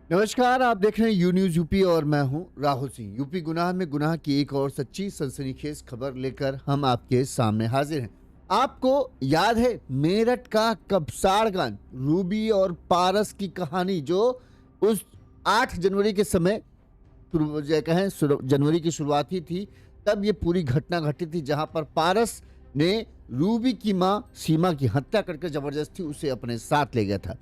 नमस्कार, आप देख रहे हैं यू न्यूज यूपी और मैं हूं राहुल सिंह। यूपी गुनाह में गुनाह की एक और सच्ची सनसनीखेज खबर लेकर हम आपके सामने हाजिर हैं। आपको याद है मेरठ का कबसार कांड, रूबी और पारस की कहानी, जो उस 8 जनवरी के समय जनवरी की शुरुआत ही थी, तब ये पूरी घटना घटी थी, जहां पर पारस ने रूबी की मां सीमा की हत्या करके जबरदस्ती उसे अपने साथ ले गया था।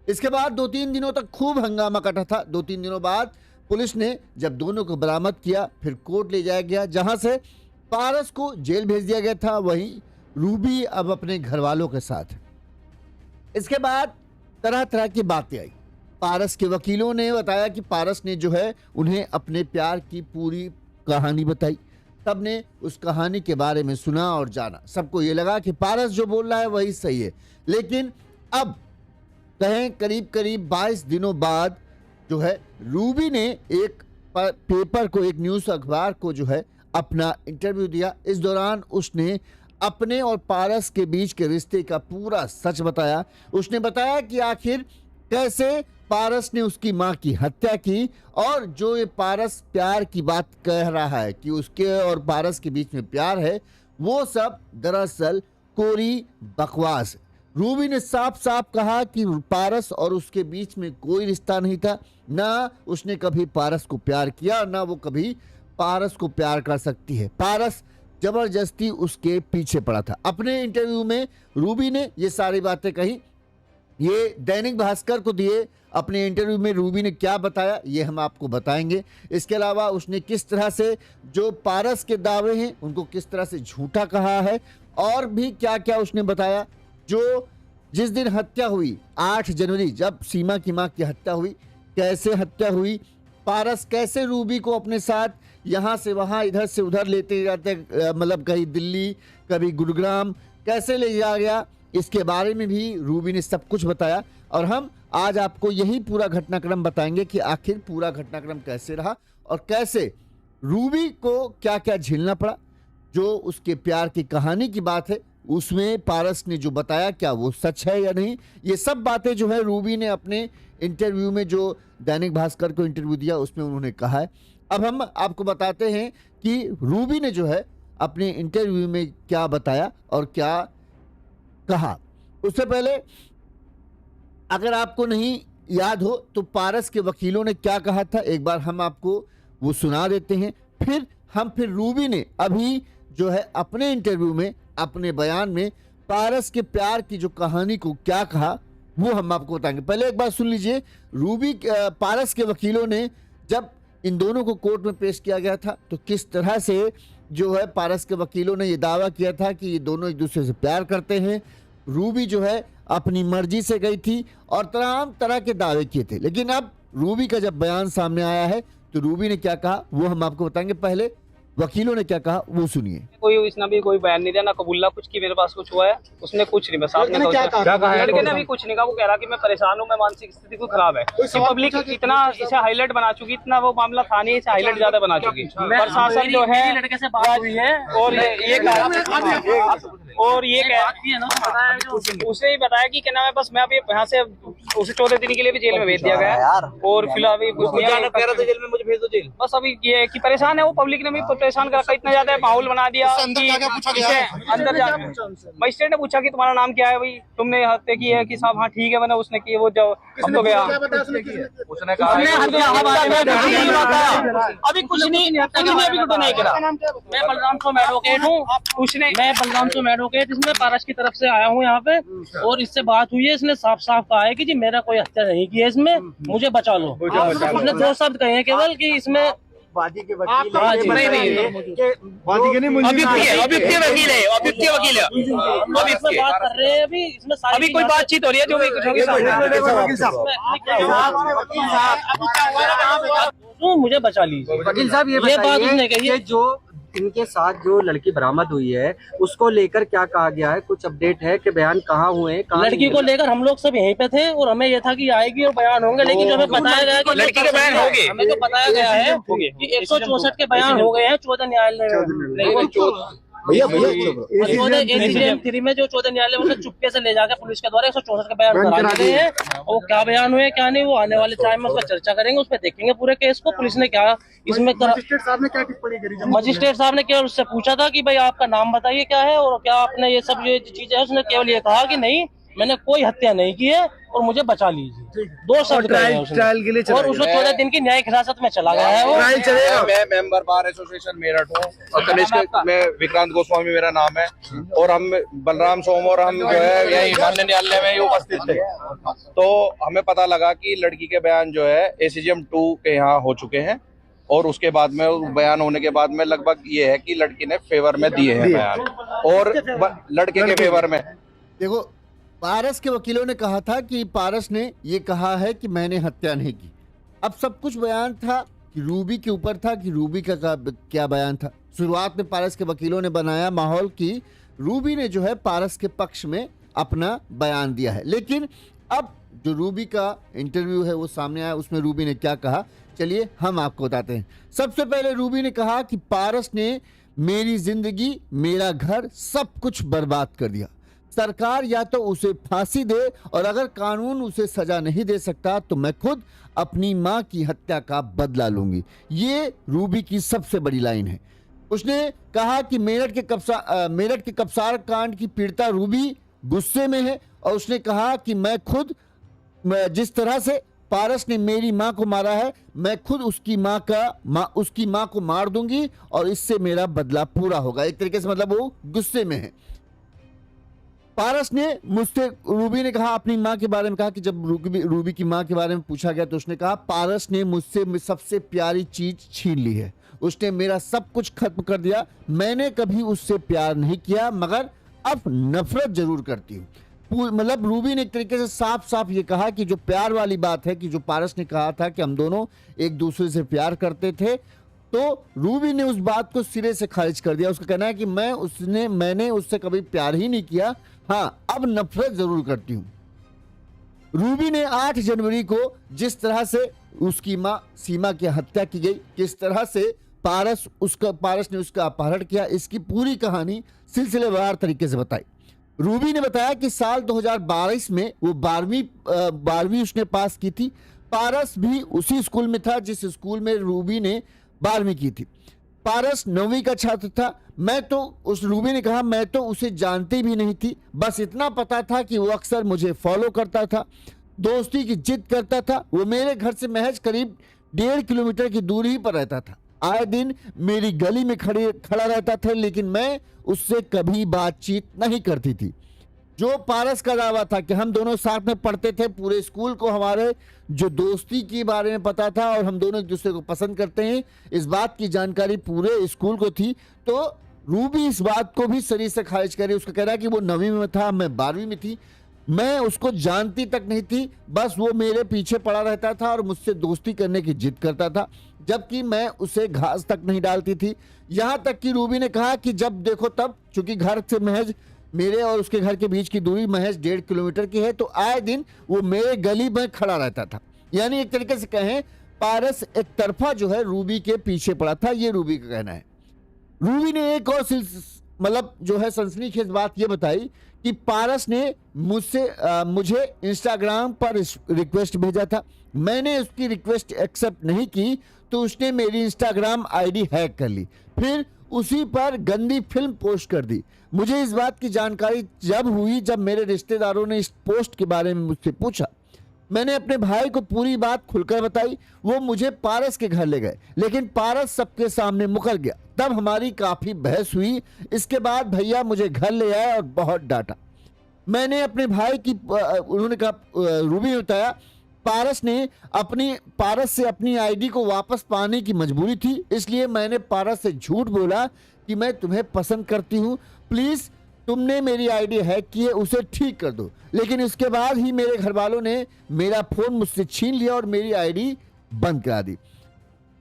इसके बाद 2-3 दिनों तक खूब हंगामा कटा था। 2-3 दिनों बाद पुलिस ने जब दोनों को बरामद किया, फिर कोर्ट ले जाया गया, जहां से पारस को जेल भेज दिया गया था। वहीं रूबी अब अपने घर वालों के साथ। इसके बाद तरह तरह की बातें आई। पारस के वकीलों ने बताया कि पारस ने जो है उन्हें अपने प्यार की पूरी कहानी बताई। सब ने उस कहानी के बारे में सुना और जाना। सबको ये लगा कि पारस जो बोल रहा है वही सही है। लेकिन अब कहें करीब करीब 22 दिनों बाद जो है रूबी ने एक पेपर को, एक न्यूज़ अखबार को जो है अपना इंटरव्यू दिया। इस दौरान उसने अपने और पारस के बीच के रिश्ते का पूरा सच बताया। उसने बताया कि आखिर कैसे पारस ने उसकी मां की हत्या की, और जो ये पारस प्यार की बात कह रहा है कि उसके और पारस के बीच में प्यार है, वो सब दरअसल कोरी बकवास है। रूबी ने साफ साफ कहा कि पारस और उसके बीच में कोई रिश्ता नहीं था। ना उसने कभी पारस को प्यार किया, ना वो कभी पारस को प्यार कर सकती है। पारस जबरदस्ती उसके पीछे पड़ा था। अपने इंटरव्यू में रूबी ने ये सारी बातें कही। ये दैनिक भास्कर को दिए अपने इंटरव्यू में रूबी ने क्या बताया, ये हम आपको बताएंगे। इसके अलावा उसने किस तरह से जो पारस के दावे हैं उनको किस तरह से झूठा कहा है, और भी क्या क्या उसने बताया। जो जिस दिन हत्या हुई 8 जनवरी, जब सीमा की मां की हत्या हुई, कैसे हत्या हुई, पारस कैसे रूबी को अपने साथ यहाँ से वहाँ, इधर से उधर लेते जाते, मतलब कहीं दिल्ली, कभी गुरुग्राम, कैसे ले जाया गया, इसके बारे में भी रूबी ने सब कुछ बताया। और हम आज आपको यही पूरा घटनाक्रम बताएंगे कि आखिर पूरा घटनाक्रम कैसे रहा और कैसे रूबी को क्या क्या झेलना पड़ा। जो उसके प्यार की कहानी की बात है, उसमें पारस ने जो बताया, क्या वो सच है या नहीं, ये सब बातें जो है रूबी ने अपने इंटरव्यू में, जो दैनिक भास्कर को इंटरव्यू दिया, उसमें उन्होंने कहा है। अब हम आपको बताते हैं कि रूबी ने जो है अपने इंटरव्यू में क्या बताया और क्या कहा। उससे पहले अगर आपको नहीं याद हो तो पारस के वकीलों ने क्या कहा था, एक बार हम आपको वो सुना देते हैं। फिर रूबी ने अभी जो है अपने इंटरव्यू में, अपने बयान में पारस के प्यार की जो कहानी को क्या कहा, वो हम आपको बताएंगे। पहले एक बार सुन लीजिए। पारस के वकीलों ने जब इन दोनों को कोर्ट में पेश किया गया था, तो किस तरह से जो है पारस के वकीलों ने ये दावा किया था कि ये दोनों एक दूसरे से प्यार करते हैं। रूबी जो है अपनी मर्जी से गई थी और तमाम तरह के दावे किए थे। लेकिन अब रूबी का जब बयान सामने आया है, तो रूबी ने क्या कहा वो हम आपको बताएंगे। पहले वकीलों ने क्या कहा वो सुनिए। कोई इसने भी कोई बयान नहीं दिया, ना कबूला कुछ की मेरे पास कुछ हुआ है, उसने कुछ नहीं। बस आपने लड़के ने भी कुछ नहीं कहा। वो कह रहा कि मैं परेशान हूँ, मैं मानसिक स्थिति को खराब है। पब्लिक इतना इसे हाईलाइट बना चुकी, इतना वो मामला था नहीं, इसे हाईलाइट ज्यादा बना चुकी। प्रशासन जो है लड़के से बात हुई है और उसे ही बताया कि क्या नाम है, बस मैं अभी यहाँ से उसे 14 दिन के लिए भी जेल में भेज दिया गया है। और फिलहाल अभी जेल में मुझे भेज दो जेल। बस अभी ये कि परेशान है वो, पब्लिक ने भी परेशान कर रखा, इतना ज्यादा माहौल बना दिया कि अंदर जा। मजिस्ट्रेट ने पूछा कि तुम्हारा नाम क्या है भाई, तुमने हत्या की है कि साहब हाँ ठीक है मैंने, उसने की वो जो हम तो गया उसने कहा अभी कुछ नहीं, अभी कुछ नहीं करा। मैं बलराम सो एडवोकेट हूँ, मैं बलराम सो एडवोकेट, इसमें पारस की तरफ से आया हूँ यहाँ पे, और इससे बात हुई है। इसने साफ साफ कहा है कि जी मेरा कोई हत्या नहीं की है, इसमें मुझे बचा लो। उसने 2 शब्द कहे हैं केवल कि इसमें वादी के वकील बात कर रहे हैं। अभी इसमें अभी कोई बातचीत हो रही है जो मुझे बचा लीजिए। वकील साहब ये बात उसने कही है, जो इनके साथ जो लड़की बरामद हुई है उसको लेकर क्या कहा गया है, कुछ अपडेट है कि बयान कहाँ हुए हैं? लड़की को लेकर हम लोग सब यहीं पे थे और हमें ये था कि आएगी और बयान होंगे, लेकिन जो हमें बताया गया कि लड़की के बयान होंगे, हमें जो बताया गया है कि 164 के बयान हो गए हैं 14 न्यायालय में। ACM-3 में जो 14 न्यायालय उसे चुपके से ले जाकर पुलिस के द्वारा 164 के बयान करा दिए हैं। वो क्या बयान हुए क्या नहीं, वो आने वाले टाइम में उस पर चर्चा करेंगे, उस पर देखेंगे पूरे केस को पुलिस ने क्या इसमें मजिस्ट्रेट साहब ने क्या टिप्पणी करी? मजिस्ट्रेट साहब ने केवल उससे पूछा था कि भाई आपका नाम बताइए क्या है और क्या आपने ये सब ये चीज है। उसने केवल ये कहा कि नहीं मैंने कोई हत्या नहीं की है और मुझे बचा लीजिए, 2 शब्द कहे हैं उसने। ट्रायल के लिए और उसको 14 दिन की न्यायिक हिरासत में चला गया है वो। मैं मेंबर बार एसोसिएशन मेरठ हूँ और कनिष्क में विक्रांत गोस्वामी मेरा नाम है और हम बलराम सोम और हम जो है यही माननीय न्यायालय में ही उपस्थित थे। तो हमें पता लगा कि लड़की के बयान जो है ACM 2 के यहाँ हो चुके हैं और उसके बाद में बयान होने के बाद में लगभग ये है कि लड़की ने फेवर में दिए हैं बयान और लड़के के फेवर में। देखो, पारस के वकीलों ने कहा था कि पारस ने ये कहा है कि मैंने हत्या नहीं की। अब सब कुछ बयान था कि रूबी के ऊपर था कि रूबी का क्या बयान था। शुरुआत में पारस के वकीलों ने बनाया माहौल कि रूबी ने जो है पारस के पक्ष में अपना बयान दिया है, लेकिन अब जो रूबी का इंटरव्यू है वो सामने आया, उसमें रूबी ने क्या कहा चलिए हम आपको बताते हैं। सबसे पहले रूबी ने कहा कि पारस ने मेरी जिंदगी, मेरा घर, सब कुछ बर्बाद कर दिया। सरकार या तो उसे फांसी दे और अगर कानून उसे सजा नहीं दे सकता तो मैं खुद अपनी मां की हत्या का बदला लूंगी। ये रूबी की सबसे बड़ी लाइन है। उसने कहा कि मेरठ के कब्सार कांड की पीड़िता रूबी गुस्से में है और उसने कहा कि मैं खुद जिस तरह से पारस ने मेरी मां को मारा है मैं खुद उसकी मां को मार दूंगी और इससे मेरा बदला पूरा होगा। एक तरीके से मतलब वो गुस्से में है। पारस ने मुझसे, रूबी ने कहा अपनी मां के बारे में कहा कि जब रूबी की मां के बारे में पूछा गया तो उसने कहा पारस ने मुझसे सबसे प्यारी चीज छीन ली है, उसने मेरा सब कुछ खत्म कर दिया। मैंने कभी उससे प्यार नहीं किया मगर अब नफरत जरूर करती हूँ। मतलब रूबी ने एक तरीके से साफ साफ ये कहा कि जो प्यार वाली बात है कि जो पारस ने कहा था कि हम दोनों एक दूसरे से प्यार करते थे, तो रूबी ने उस बात को सिरे से खारिज कर दिया। उसका कहना है कि मैंने उससे कभी प्यार ही नहीं किया, हाँ अब नफरत जरूर करती हूँ। रूबी ने 8 जनवरी को जिस तरह से उसकी मां सीमा की हत्या की गई, किस तरह से पारस ने उसका अपहरण किया, इसकी पूरी कहानी सिलसिलेवार तरीके से बताई। रूबी ने बताया कि साल 2022 में वो 12वीं उसने पास की थी। पारस भी उसी स्कूल में था जिस स्कूल में रूबी ने 12वीं की थी। पारस 9वीं का छात्र था। रूबी ने कहा मैं तो उसे जानती भी नहीं थी, बस इतना पता था कि वो अक्सर मुझे फॉलो करता था, दोस्ती की जिद करता था। वो मेरे घर से महज करीब 1.5 किलोमीटर की दूरी पर रहता था। आए दिन मेरी गली में खड़ा रहता था, लेकिन मैं उससे कभी बातचीत नहीं करती थी। जो पारस का दावा था कि हम दोनों साथ में पढ़ते थे, पूरे स्कूल को हमारे जो दोस्ती के बारे में पता था और हम दोनों एक दूसरे को पसंद करते हैं, इस बात की जानकारी पूरे स्कूल को थी। तो रूबी इस बात को भी शरीर से खारिज कर रही। उसका कह रहा है कि वो 9वीं में था, मैं 12वीं में थी, मैं उसको जानती तक नहीं थी, बस वो मेरे पीछे पड़ा रहता था और मुझसे दोस्ती करने की जिद करता था, जबकि मैं उसे घास तक नहीं डालती थी। यहां तक कि रूबी ने कहा कि जब देखो तब, चूंकि घर से महज मेरे और उसके घर के बीच की दूरी महज 1.5 किलोमीटर की है, तो आए दिन वो मेरे गली में खड़ा रहता था। यानी एक तरीके से कहें पारस एक तरफा जो है रूबी के पीछे पड़ा था, ये रूबी का कहना है। रूबी ने एक और मतलब जो है सनसनीखेज बात ये बताई कि पारस ने मुझे इंस्टाग्राम पर रिक्वेस्ट भेजा था। मैंने उसकी रिक्वेस्ट एक्सेप्ट नहीं की तो उसने मेरी इंस्टाग्राम आईडी हैक कर ली, फिर उसी पर गंदी फिल्म पोस्ट कर दी। मुझे इस बात की जानकारी जब हुई जब मेरे रिश्तेदारों ने इस पोस्ट के बारे में मुझसे पूछा। मैंने अपने भाई को पूरी बात खुलकर बताई। वो मुझे पारस के घर ले गए, लेकिन पारस सबके सामने मुकर गया। तब हमारी काफी बहस हुई। इसके बाद भैया मुझे घर ले आए और बहुत डांटा। मैंने अपने भाई की उन्होंने कहा, रूबी ने बताया, पारस से अपनी आईडी को वापस पाने की मजबूरी थी, इसलिए मैंने पारस से झूठ बोला कि मैं तुम्हें पसंद करती हूँ, प्लीज तुमने मेरी आईडी हैक की है, उसे ठीक कर दो। लेकिन इसके बाद ही मेरे घर वालों ने मेरा फोन मुझसे छीन लिया और मेरी आईडी बंद करा दी।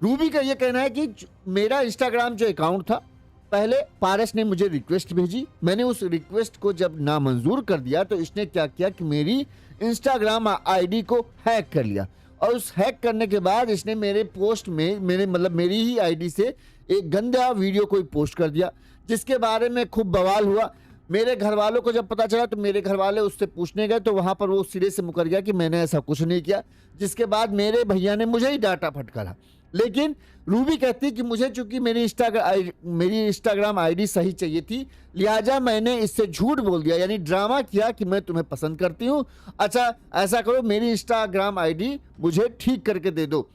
रूबी का यह कहना है कि मेरा इंस्टाग्राम जो अकाउंट था, पहले पारस ने मुझे रिक्वेस्ट भेजी, मैंने उस रिक्वेस्ट को जब नामंजूर कर दिया तो इसने क्या किया कि मेरी इंस्टाग्राम आईडी को हैक कर लिया और उस हैक करने के बाद इसने मेरे पोस्ट में मेरी ही आईडी से एक गंदा वीडियो कोई पोस्ट कर दिया, जिसके बारे में खूब बवाल हुआ। मेरे घर वालों को जब पता चला तो मेरे घर वाले उससे पूछने गए, तो वहां पर वो सिरे से मुकर गया कि मैंने ऐसा कुछ नहीं किया। जिसके बाद मेरे भैया ने मुझे ही डांटा फटकारा। लेकिन रूबी कहती कि मुझे चूंकि मेरी इंस्टाग्राम आईडी सही चाहिए थी, लिहाजा मैंने इससे झूठ बोल दिया, यानी ड्रामा किया कि मैं तुम्हें पसंद करती हूँ। अच्छा ऐसा करो, मेरी इंस्टाग्राम आईडी मुझे ठीक करके दे दो।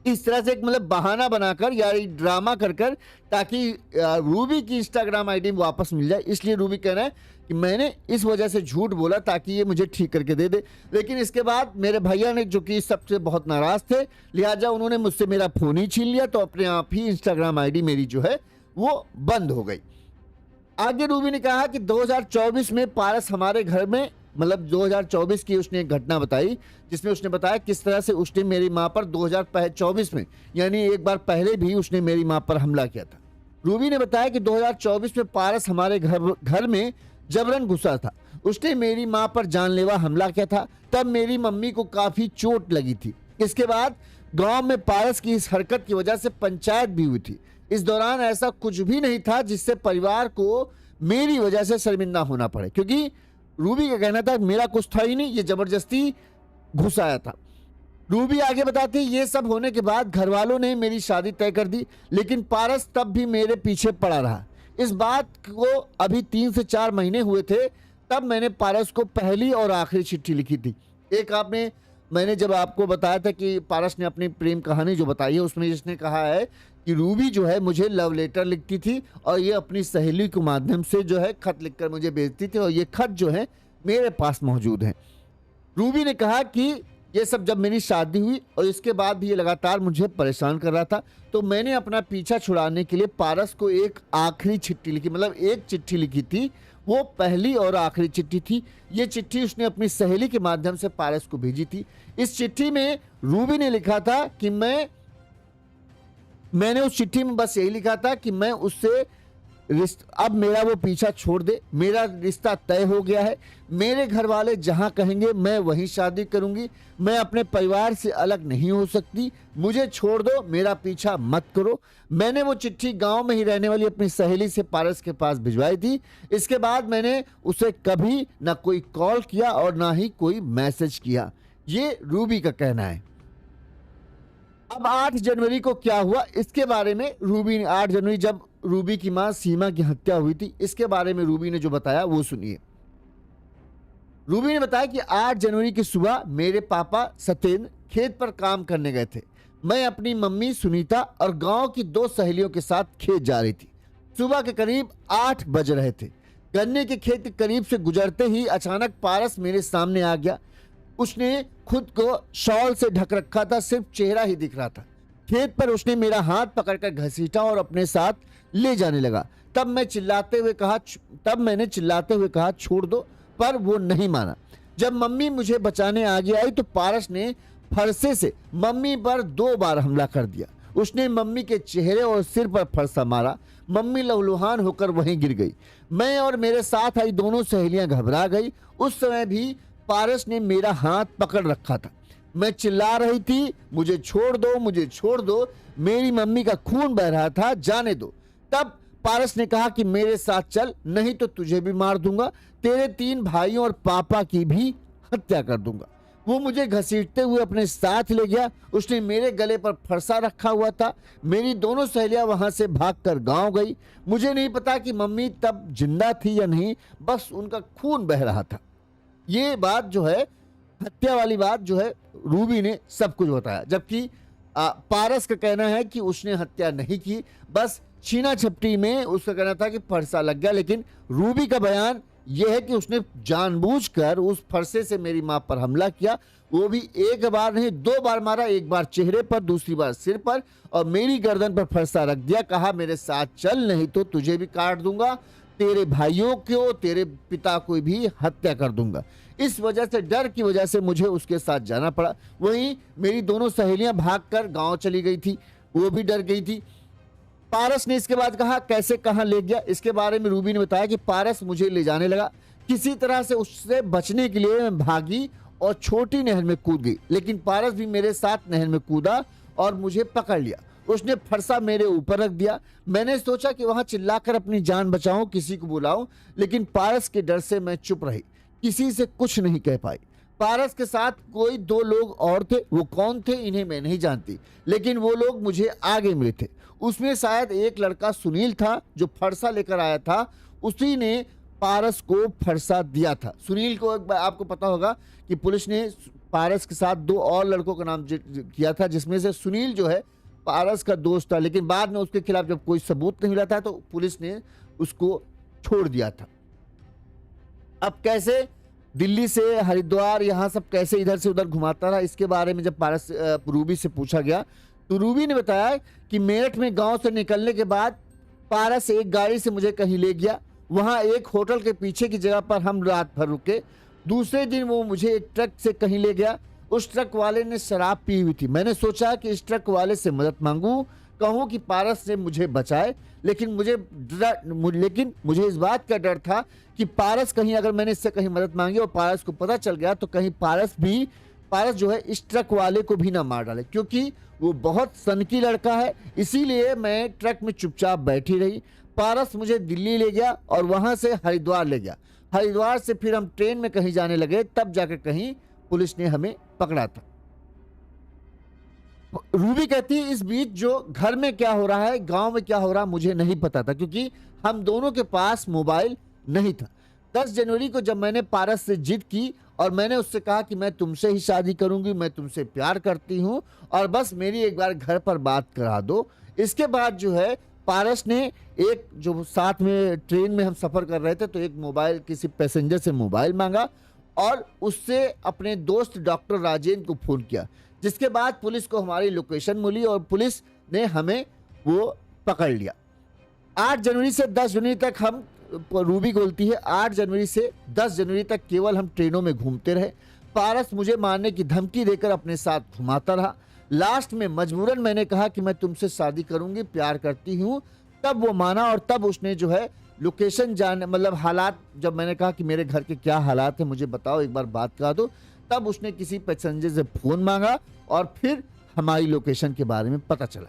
इस तरह से एक मतलब बहाना बनाकर या ड्रामा कर ताकि रूबी की इंस्टाग्राम आईडी वापस मिल जाए। इसलिए रूबी कह रहा है कि मैंने इस वजह से झूठ बोला ताकि ये मुझे ठीक करके दे दे। लेकिन इसके बाद मेरे भैया ने, जो कि इस सबसे बहुत नाराज थे, लिहाजा उन्होंने मुझसे मेरा फ़ोन ही छीन लिया। तो अपने आप ही इंस्टाग्राम आईडी मेरी जो है वो बंद हो गई। आगे रूबी ने कहा कि 2024 में पारस हमारे घर में, मतलब 2024 की उसने एक घटना बताई, जिसमें उसने बताया किस तरह से उसने मेरी मां पर 2024 में, यानी एक बार पहले भी उसने मेरी मां पर हमला किया था। रूबी ने बताया कि 2024 में पारस हमारे घर में जबरन घुसा था। उसने मेरी मां पर जानलेवा हमला किया था। तब मेरी मम्मी को काफी चोट लगी थी। इसके बाद गांव में पारस की इस हरकत की वजह से पंचायत भी हुई थी। इस दौरान ऐसा कुछ भी नहीं था जिससे परिवार को मेरी वजह से शर्मिंदा होना पड़े, क्योंकि रूबी का कहना था मेरा कुछ था ही नहीं, ये जबरदस्ती घुसाया था। रूबी आगे बताती, ये सब होने के बाद घर वालों ने मेरी शादी तय कर दी, लेकिन पारस तब भी मेरे पीछे पड़ा रहा। इस बात को अभी 3 से 4 महीने हुए थे, तब मैंने पारस को पहली और आखिरी चिट्ठी लिखी थी। एक मैंने जब आपको बताया था कि पारस ने अपनी प्रेम कहानी जो बताई है, उसमें जिसने कहा है कि रूबी जो है मुझे लव लेटर लिखती थी और ये अपनी सहेली के माध्यम से जो है खत लिखकर मुझे भेजती थी, और ये खत जो है मेरे पास मौजूद हैं। रूबी ने कहा कि ये सब जब मेरी शादी हुई और इसके बाद भी ये लगातार मुझे परेशान कर रहा था, तो मैंने अपना पीछा छुड़ाने के लिए पारस को एक आखिरी चिट्ठी लिखी, मतलब एक चिट्ठी लिखी थी, वो पहली और आखिरी चिट्ठी थी। ये चिट्ठी उसने अपनी सहेली के माध्यम से पारस को भेजी थी। इस चिट्ठी में रूबी ने लिखा था कि मैंने उस चिट्ठी में बस यही लिखा था कि मैं उससे अब मेरा वो पीछा छोड़ दे, मेरा रिश्ता तय हो गया है, मेरे घर वाले जहां कहेंगे मैं वहीं शादी करूंगी, मैं अपने परिवार से अलग नहीं हो सकती, मुझे छोड़ दो, मेरा पीछा मत करो। मैंने वो चिट्ठी गांव में ही रहने वाली अपनी सहेली से पारस के पास भिजवाई थी। इसके बाद मैंने उसे कभी ना कोई कॉल किया और ना ही कोई मैसेज किया। ये रूबी का कहना है। अब 8 जनवरी को क्या हुआ इसके बारे में रूबी ने, 8 जनवरी जब रूबी की मां सीमा की हत्या हुई थी, इसके बारे में रूबी ने जो बताया वो सुनिए। रूबी ने बताया कि 8 जनवरी की सुबह मेरे पापा सत्येंद्र खेत पर काम करने गए थे। मैं अपनी मम्मी सुनीता और गांव की 2 सहेलियों के साथ खेत जा रही थी। सुबह के करीब 8 बज रहे थे। गन्ने के खेत के करीब से गुजरते ही अचानक पारस मेरे सामने आ गया। उसने खुद को शॉल से ढक रखा था, सिर्फ चेहरा ही दिख रहा था। खेत पर उसने मेरा हाथ पकड़कर घसीटा और अपने साथ ले जाने लगा। तब मैंने चिल्लाते हुए कहा छोड़ दो, पर वो नहीं माना। जब मम्मी मुझे बचाने आगे आई तो पारस ने फरसे से मम्मी पर 2 बार हमला कर दिया। उसने मम्मी के चेहरे और सिर पर फरसा मारा। मम्मी लहूलुहान होकर वहीं गिर गई। मैं और मेरे साथ आई दोनों सहेलियां घबरा गई। उस समय भी पारस ने मेरा हाथ पकड़ रखा था। मैं चिल्ला रही थी मुझे छोड़ दो, मुझे छोड़ दो, मेरी मम्मी का खून बह रहा था, जाने दो। तब पारस ने कहा कि मेरे साथ चल, नहीं तो तुझे भी मार दूंगा, तेरे 3 भाइयों और पापा की भी हत्या कर दूंगा। वो मुझे घसीटते हुए अपने साथ ले गया। उसने मेरे गले पर फरसा रखा हुआ था। मेरी दोनों सहेलियां वहां से भागकर गांव गई। मुझे नहीं पता कि मम्मी तब जिंदा थी या नहीं, बस उनका खून बह रहा था। ये बात जो है, हत्या वाली बात जो है, रूबी ने सब कुछ बताया, जबकि पारस का कहना है कि उसने हत्या नहीं की, बस छीना झपटी में उसका कहना था कि फरसा लग गया। लेकिन रूबी का बयान यह है कि उसने जानबूझकर उस फरसे से मेरी मां पर हमला किया। वो भी 1 बार नहीं 2 बार मारा, 1 बार चेहरे पर, दूसरी बार सिर पर, और मेरी गर्दन पर फरसा रख दिया। कहा मेरे साथ चल, नहीं तो तुझे भी काट दूंगा, तेरे भाइयों को, तेरे पिता को भी हत्या कर दूंगा। इस वजह से, डर की वजह से मुझे उसके साथ जाना पड़ा। वहीं मेरी दोनों सहेलियां भागकर गांव चली गई थी, वो भी डर गई थी। पारस ने इसके बाद कहा कैसे कहां ले गया, इसके बारे में रूबी ने बताया कि पारस मुझे ले जाने लगा। किसी तरह से उससे बचने के लिए मैं भागी और छोटी नहर में कूद गई, लेकिन पारस भी मेरे साथ नहर में कूदा और मुझे पकड़ लिया। उसने फरसा मेरे ऊपर रख दिया। मैंने सोचा कि वहां चिल्लाकर अपनी जान बचाऊं, किसी को बुलाऊं, लेकिन पारस के डर से मैं चुप रही, किसी से कुछ नहीं कह पाई। पारस के साथ कोई 2 लोग और थे, वो कौन थे इन्हें मैं नहीं जानती, लेकिन वो लोग मुझे आगे मिले थे। उसमें शायद एक लड़का सुनील था जो फरसा लेकर आया था, उसी ने पारस को फरसा दिया था। सुनील को आपको पता होगा कि पुलिस ने पारस के साथ 2 और लड़कों का नाम किया था, जिसमें से सुनील जो है पारस का दोस्त था, लेकिन बाद में उसके खिलाफ जब कोई सबूत नहीं मिला था तो पुलिस ने उसको छोड़ दिया था। अब कैसे दिल्ली से हरिद्वार यहाँ सब कैसे इधर से उधर घुमाता रहा, इसके बारे में जब पारस रूबी से पूछा गया तो रूबी ने बताया कि मेरठ में गांव से निकलने के बाद पारस एक गाड़ी से मुझे कहीं ले गया, वहां एक होटल के पीछे की जगह पर हम रात भर रुके। दूसरे दिन वो मुझे एक ट्रक से कहीं ले गया, उस ट्रक वाले ने शराब पी हुई थी। मैंने सोचा कि इस ट्रक वाले से मदद मांगूं, कहूं कि पारस से मुझे बचाए, लेकिन मुझे इस बात का डर था कि पारस कहीं अगर मैंने इससे कहीं मदद मांगी और पारस को पता चल गया तो कहीं पारस जो है इस ट्रक वाले को भी ना मार डाले, क्योंकि वो बहुत सनकी लड़का है। इसीलिए मैं ट्रक में चुपचाप बैठी रही। पारस मुझे दिल्ली ले गया और वहां से हरिद्वार ले गया। हरिद्वार से फिर हम ट्रेन में कहीं जाने लगे, तब जाकर कहीं पुलिस ने हमें पकड़ा था। रूबी कहती है इस बीच जो घर में क्या हो रहा है, गांव में क्या हो रहा है, मुझे नहीं पता था, क्योंकि हम दोनों के पास मोबाइल नहीं था। 10 जनवरी को जब मैंने पारस से जिद की और मैंने उससे कहा कि मैं तुमसे ही शादी करूंगी, मैं तुमसे प्यार करती हूं और बस मेरी एक बार घर पर बात करा दो। इसके बाद जो है पारस ने एक जो साथ में ट्रेन में हम सफ़र कर रहे थे तो एक मोबाइल किसी पैसेंजर से मोबाइल मांगा और उससे अपने दोस्त डॉक्टर राजेंद्र को फ़ोन किया, जिसके बाद पुलिस को हमारी लोकेशन मिली और पुलिस ने हमें वो पकड़ लिया। 8 जनवरी से 10 जनवरी तक हम, रूबी बोलती है 8 जनवरी से 10 जनवरी तक केवल हम ट्रेनों में घूमते रहे। पारस मुझे मारने की धमकी देकर अपने साथ घुमाता रहा। लास्ट में मजबूरन मैंने कहा कि मैं तुमसे शादी करूंगी, प्यार करती हूँ, तब वो माना और तब उसने जो है लोकेशन जाने मतलब हालात, जब मैंने कहा कि मेरे घर के क्या हालात हैं मुझे बताओ, एक बार बात करा दो, तब उसने किसी पैसेंजर से फ़ोन मांगा और फिर हमारी लोकेशन के बारे में पता चला।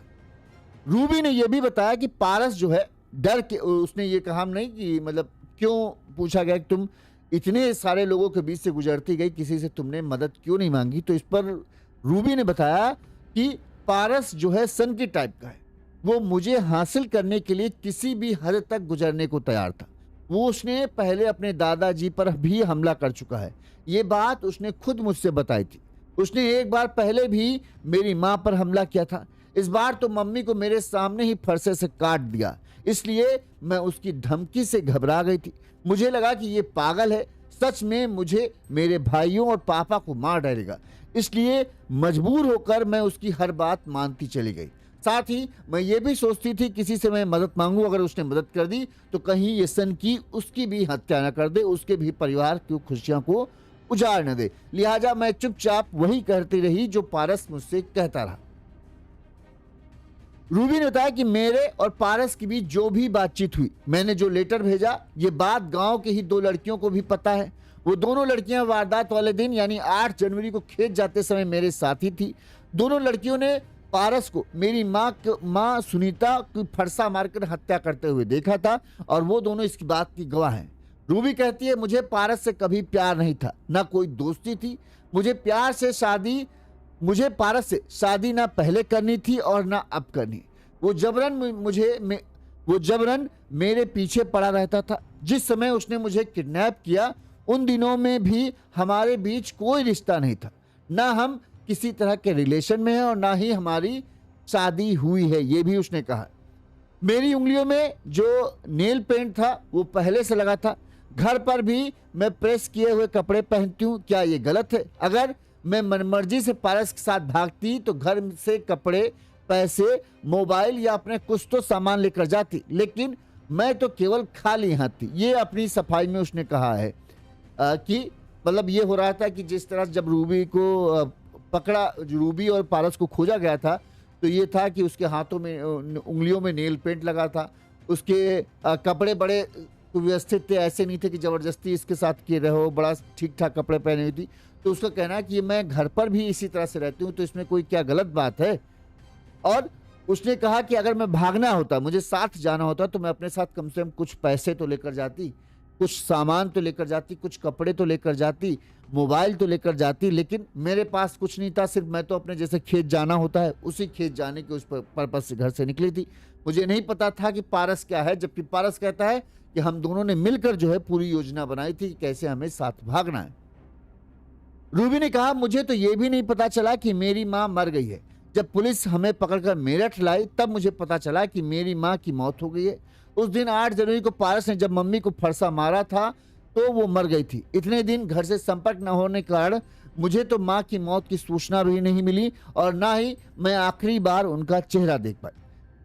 रूबी ने यह भी बताया कि पारस जो है डर के, उसने ये कहा नहीं कि मतलब क्यों पूछा गया कि तुम इतने सारे लोगों के बीच से गुजरती गई, किसी से तुमने मदद क्यों नहीं मांगी, तो इस पर रूबी ने बताया कि पारस जो है सन की टाइप का है, वो मुझे हासिल करने के लिए किसी भी हद तक गुजरने को तैयार था। वो उसने पहले अपने दादाजी पर भी हमला कर चुका है, ये बात उसने खुद मुझसे बताई थी। उसने एक बार पहले भी मेरी माँ पर हमला किया था, इस बार तो मम्मी को मेरे सामने ही फरसे से काट दिया, इसलिए मैं उसकी धमकी से घबरा गई थी। मुझे लगा कि ये पागल है, सच में मुझे मेरे भाइयों और पापा को मार डालेगा, इसलिए मजबूर होकर मैं उसकी हर बात मानती चली गई। साथ ही मैं ये भी सोचती थी किसी से मैं मदद मांगूं, अगर उसने मदद कर दी तो कहीं ये सन की उसकी भी हत्या न कर दे, उसके भी परिवार की खुशियों को उजाड़ न दे। लिहाजा मैं चुपचाप वही करती रही जो पारस मुझसे कहता रहा। रूबी ने बताया कि मेरे और पारस के बीच जो भी बातचीत हुई, मैंने जो लेटर भेजा, ये बात गांव के ही 2 लड़कियों को भी पता है। वो दोनों लड़कियां वारदात वाले दिन यानी 8 जनवरी को खेत जाते समय मेरे साथ ही थी। दोनों लड़कियों ने पारस को मेरी माँ सुनीता की फरसा मारकर हत्या करते हुए देखा था और वो दोनों इसकी बात की गवाह हैं। रूबी कहती है मुझे पारस से कभी प्यार नहीं था, ना कोई दोस्ती थी। मुझे पारस से शादी ना पहले करनी थी और ना अब करनी। वो जबरन मेरे पीछे पड़ा रहता था। जिस समय उसने मुझे किडनैप किया उन दिनों में भी हमारे बीच कोई रिश्ता नहीं था, ना हम किसी तरह के रिलेशन में हैं और ना ही हमारी शादी हुई है, ये भी उसने कहा। मेरी उंगलियों में जो नेल पेंट था वो पहले से लगा था। घर पर भी मैं प्रेस किए हुए कपड़े पहनती हूँ, क्या ये गलत है? अगर मैं मनमर्जी से पारस के साथ भागती तो घर से कपड़े, पैसे, मोबाइल या अपने कुछ तो सामान लेकर जाती, लेकिन मैं तो केवल खाली हाथ थी। ये अपनी सफाई में उसने कहा है कि मतलब ये हो रहा था कि जिस तरह जब रूबी को पकड़ा, रूबी और पारस को खोजा गया था तो ये था कि उसके हाथों में, उंगलियों में नेल पेंट लगा था, उसके कपड़े बड़े व्यवस्थित थे, ऐसे नहीं थे कि ज़बरदस्ती इसके साथ किए रहो, बड़ा ठीक ठाक कपड़े पहने हुई थी। तो उसका कहना है कि मैं घर पर भी इसी तरह से रहती हूँ तो इसमें कोई क्या गलत बात है। और उसने कहा कि अगर मैं भागना होता, मुझे साथ जाना होता, तो मैं अपने साथ कम से कम कुछ पैसे तो लेकर जाती, कुछ सामान तो लेकर जाती, कुछ कपड़े तो लेकर जाती, मोबाइल तो लेकर जाती, लेकिन मेरे पास कुछ नहीं था। सिर्फ मैं तो अपने जैसे खेत जाना होता है, उसी खेत जाने के उस पर्पज से घर से निकली थी। मुझे नहीं पता था कि पारस क्या है, जबकि पारस कहता है कि हम दोनों ने मिलकर जो है पूरी योजना बनाई थी कि कैसे हमें साथ भागना है। रूबी ने कहा, मुझे तो ये भी नहीं पता चला कि मेरी माँ मर गई है। जब पुलिस हमें पकड़कर मेरठ लाई तब मुझे पता चला कि मेरी माँ की मौत हो गई है। उस दिन 8 जनवरी को पारस ने जब मम्मी को फरसा मारा था तो वो मर गई थी। इतने दिन घर से संपर्क न होने के कारण मुझे तो माँ की मौत की सूचना भी नहीं मिली और ना ही मैं आखिरी बार उनका चेहरा देख पाई।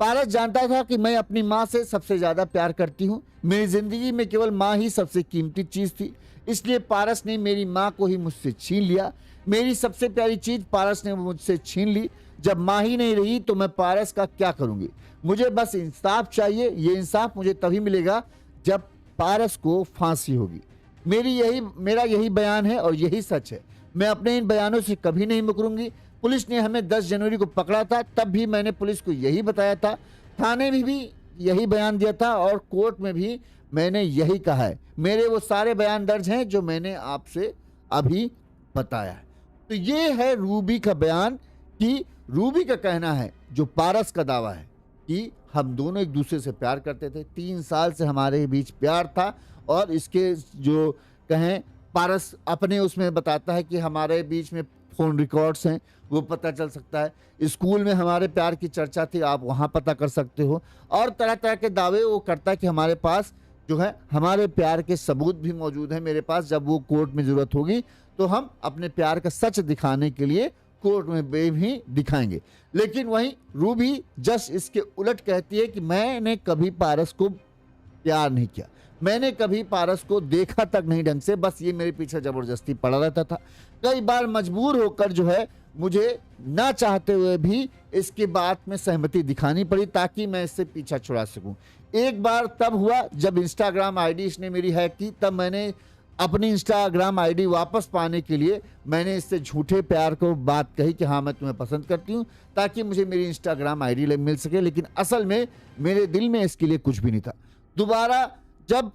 पारस जानता था कि मैं अपनी माँ से सबसे ज्यादा प्यार करती हूँ। मेरी जिंदगी में केवल माँ ही सबसे कीमती चीज थी, इसलिए पारस ने मेरी माँ को ही मुझसे छीन लिया। मेरी सबसे प्यारी चीज पारस ने मुझसे छीन ली। जब माँ ही नहीं रही तो मैं पारस का क्या करूंगी। मुझे बस इंसाफ चाहिए। ये इंसाफ मुझे तभी मिलेगा जब पारस को फांसी होगी। मेरा यही बयान है और यही सच है। मैं अपने इन बयानों से कभी नहीं मुकरूंगी। पुलिस ने हमें 10 जनवरी को पकड़ा था, तब भी मैंने पुलिस को यही बताया था, थाने में भी यही बयान दिया था और कोर्ट में भी मैंने यही कहा है। मेरे वो सारे बयान दर्ज हैं जो मैंने आपसे अभी बताया है। तो ये है रूबी का बयान कि रूबी का कहना है, जो पारस का दावा है कि हम दोनों एक दूसरे से प्यार करते थे, 3 साल से हमारे बीच प्यार था। और इसके जो कहें, पारस अपने उसमें बताता है कि हमारे बीच में फ़ोन रिकॉर्ड्स हैं, वो पता चल सकता है। स्कूल में हमारे प्यार की चर्चा थी, आप वहाँ पता कर सकते हो। और तरह तरह के दावे वो करता है कि हमारे पास जो है हमारे प्यार के सबूत भी मौजूद हैं मेरे पास। जब वो कोर्ट में ज़रूरत होगी तो हम अपने प्यार का सच दिखाने के लिए कोर्ट में भी दिखाएंगे। लेकिन वहीं रूबी जस्ट इसके उलट कहती है कि मैंने कभी पारस को प्यार नहीं किया, मैंने कभी पारस को देखा तक नहीं ढंग से, बस ये मेरे पीछे जबरदस्ती पड़ा रहता था। कई बार मजबूर होकर जो है मुझे ना चाहते हुए भी इसकी बात में सहमति दिखानी पड़ी ताकि मैं इससे पीछा छुड़ा सकूं। एक बार तब हुआ जब इंस्टाग्राम आईडी इसने मेरी हैक की, तब मैंने अपनी इंस्टाग्राम आईडी वापस पाने के लिए मैंने इससे झूठे प्यार को बात कही कि हाँ मैं तुम्हें पसंद करती हूँ, ताकि मुझे मेरी इंस्टाग्राम आईडी मिल सके। लेकिन असल में मेरे दिल में इसके लिए कुछ भी नहीं था। दोबारा जब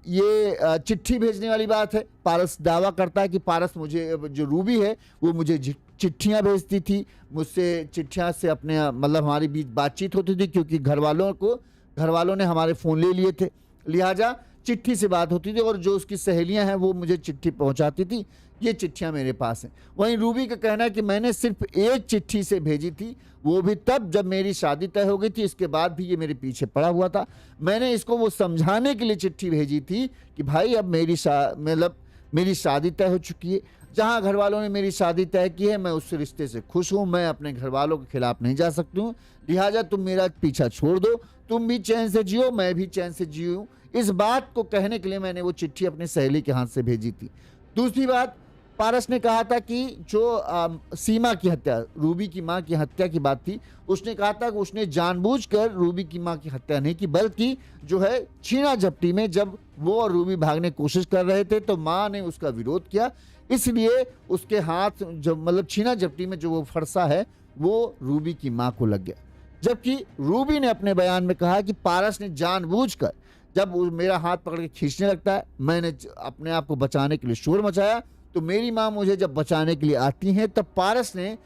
ये चिट्ठी भेजने वाली बात है, पारस दावा करता है कि पारस मुझे, जो रूबी है वो मुझे चिट्ठियाँ भेजती थी, मुझसे चिट्ठियाँ से अपने मतलब हमारी बीच बातचीत होती थी, क्योंकि घर वालों ने हमारे फ़ोन ले लिए थे, लिहाजा चिट्ठी से बात होती थी। और जो उसकी सहेलियां हैं वो मुझे चिट्ठी पहुंचाती थी। ये चिट्ठियां मेरे पास हैं। वहीं रूबी का कहना है कि मैंने सिर्फ एक चिट्ठी से भेजी थी, वो भी तब जब मेरी शादी तय हो गई थी। इसके बाद भी ये मेरे पीछे पड़ा हुआ था। मैंने इसको वो समझाने के लिए चिट्ठी भेजी थी कि भाई अब मेरी शादी तय हो चुकी है। जहाँ घर वालों ने मेरी शादी तय की है, मैं उस रिश्ते से खुश हूँ, मैं अपने घर वालों के खिलाफ नहीं जा सकती हूँ, लिहाजा तुम मेरा पीछा छोड़ दो, तुम भी चैन से जियो, मैं भी चैन से जियूँ। इस बात को कहने के लिए मैंने वो चिट्ठी अपनी सहेली के हाथ से भेजी थी। दूसरी बात, पारस ने कहा था कि जो सीमा की हत्या, रूबी की मां की हत्या की बात थी, उसने कहा था कि उसने जानबूझकर रूबी की मां की हत्या नहीं की, बल्कि जो है छीना झपटी में जब वो और रूबी भागने की कोशिश कर रहे थे तो मां ने उसका विरोध किया, इसलिए उसके हाथ जो मतलब छीना झपटी में जो वो फरसा है वो रूबी की मां को लग गया। जबकि रूबी ने अपने बयान में कहा कि पारस ने जानबूझकर, जब वो मेरा हाथ पकड़ के खींचने लगता है, मैंने अपने आप को बचाने के लिए शोर मचाया, तो मेरी माँ मुझे जब बचाने के लिए आती हैं तब पारस ने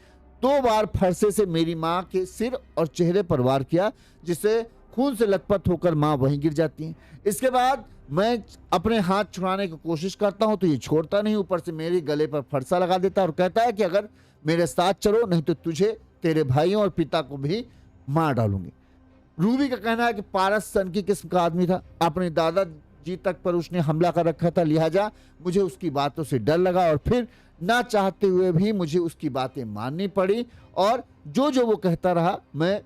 2 बार फरसे से मेरी माँ के सिर और चेहरे पर वार किया, जिससे खून से लथपथ होकर माँ वहीं गिर जाती हैं। इसके बाद मैं अपने हाथ छुड़ाने की कोशिश करता हूँ तो ये छोड़ता नहीं, ऊपर से मेरे गले पर फरसा लगा देता और कहता है कि अगर मेरे साथ चलो, नहीं तो तुझे, तेरे भाइयों और पिता को भी मार डालूंगी। रूबी का कहना है कि पारस सन की किस्म का आदमी था, अपने दादाजी तक पर उसने हमला कर रखा था, लिहाजा मुझे उसकी बातों से डर लगा और फिर ना चाहते हुए भी मुझे उसकी बातें माननी पड़ी। और जो वो कहता रहा मैं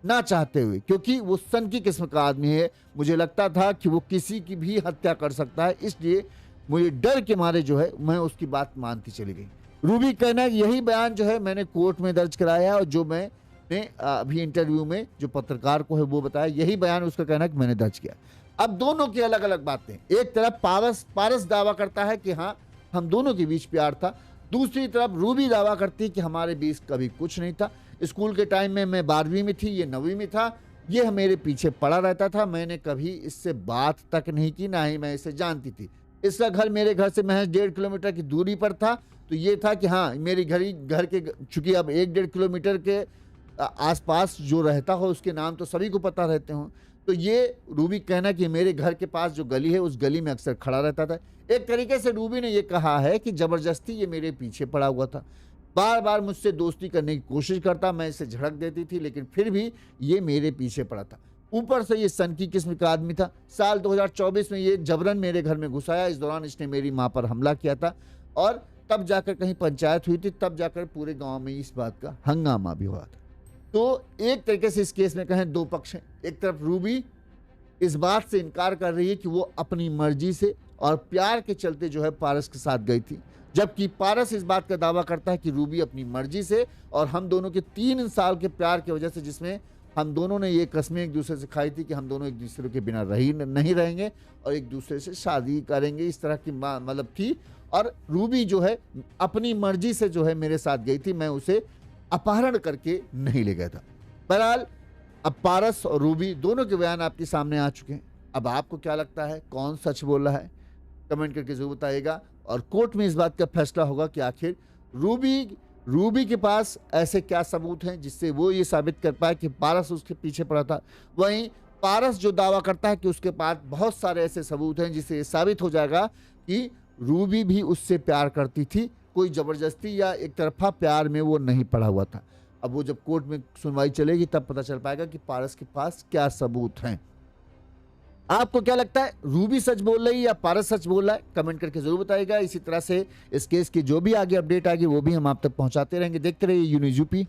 ना चाहते हुए, क्योंकि वो सन की किस्म का आदमी है, मुझे लगता था कि वो किसी की भी हत्या कर सकता है, इसलिए मुझे डर के मारे जो है मैं उसकी बात मानती चली गई। रूबी कहना है यही बयान जो है मैंने कोर्ट में दर्ज कराया है और जो मैंने अभी इंटरव्यू में जो पत्रकार को है वो बताया, यही बयान उसका कहना है कि मैंने दर्ज किया। अब दोनों की अलग अलग बातें, एक तरफ पारस दावा करता है कि हाँ हम दोनों के बीच प्यार था, दूसरी तरफ रूबी दावा करती कि हमारे बीच कभी कुछ नहीं था। स्कूल के टाइम में मैं 12वीं में थी, ये 9वीं में था, ये मेरे पीछे पड़ा रहता था, मैंने कभी इससे बात तक नहीं की, ना ही मैं इसे जानती थी। इसका घर मेरे घर से महज 1.5 किलोमीटर की दूरी पर था। तो ये था कि हाँ, मेरी घर के चूंकि अब 1-1.5 किलोमीटर के आसपास जो रहता हो उसके नाम तो सभी को पता रहते हों। तो ये रूबी कहना कि मेरे घर के पास जो गली है उस गली में अक्सर खड़ा रहता था। एक तरीके से रूबी ने ये कहा है कि ज़बरदस्ती ये मेरे पीछे पड़ा हुआ था, बार बार मुझसे दोस्ती करने की कोशिश करता, मैं इसे झड़क देती थी, लेकिन फिर भी ये मेरे पीछे पड़ा था। ऊपर से ये सनकी किस्म का आदमी था। साल 2024 में ये जबरन मेरे घर में घुस आया। इस दौरान इसने मेरी माँ पर हमला किया था और तब जाकर कहीं पंचायत हुई थी, तब जाकर पूरे गांव में इस बात का हंगामा भी हुआ था। तो एक तरीके से इस केस में कहें दो पक्ष हैं। एक तरफ रूबी इस बात से इनकार कर रही है कि वो अपनी मर्जी से और प्यार के चलते जो है पारस के साथ गई थी, जबकि पारस इस बात का दावा करता है कि रूबी अपनी मर्जी से और हम दोनों के 3 साल के प्यार की वजह से, जिसमें हम दोनों ने ये कस्में एक दूसरे से खाई थी कि हम दोनों एक दूसरे के बिना नहीं रहेंगे और एक दूसरे से शादी करेंगे, इस तरह की मतलब थी। और रूबी जो है अपनी मर्जी से जो है मेरे साथ गई थी, मैं उसे अपहरण करके नहीं ले गया था। बहरहाल अब पारस और रूबी दोनों के बयान आपके सामने आ चुके हैं। अब आपको क्या लगता है, कौन सच बोल रहा है? कमेंट करके जरूर बताइएगा। और कोर्ट में इस बात का फैसला होगा कि आखिर रूबी के पास ऐसे क्या सबूत हैं जिससे वो ये साबित कर पाए कि पारस उसके पीछे पड़ा था। वहीं पारस जो दावा करता है कि उसके पास बहुत सारे ऐसे सबूत हैं जिससे ये साबित हो जाएगा कि रूबी भी उससे प्यार करती थी, कोई ज़बरदस्ती या एक तरफा प्यार में वो नहीं पड़ा हुआ था। अब वो जब कोर्ट में सुनवाई चलेगी तब पता चल पाएगा कि पारस के पास क्या सबूत हैं। आपको क्या लगता है, रूबी सच बोल रही है या पारस सच बोल रहा है? कमेंट करके जरूर बताइएगा। इसी तरह से इस केस की जो भी आगे अपडेट आएगी वो भी हम आप तक पहुंचाते रहेंगे। देखते रहिए यून्यूज़ यूपी।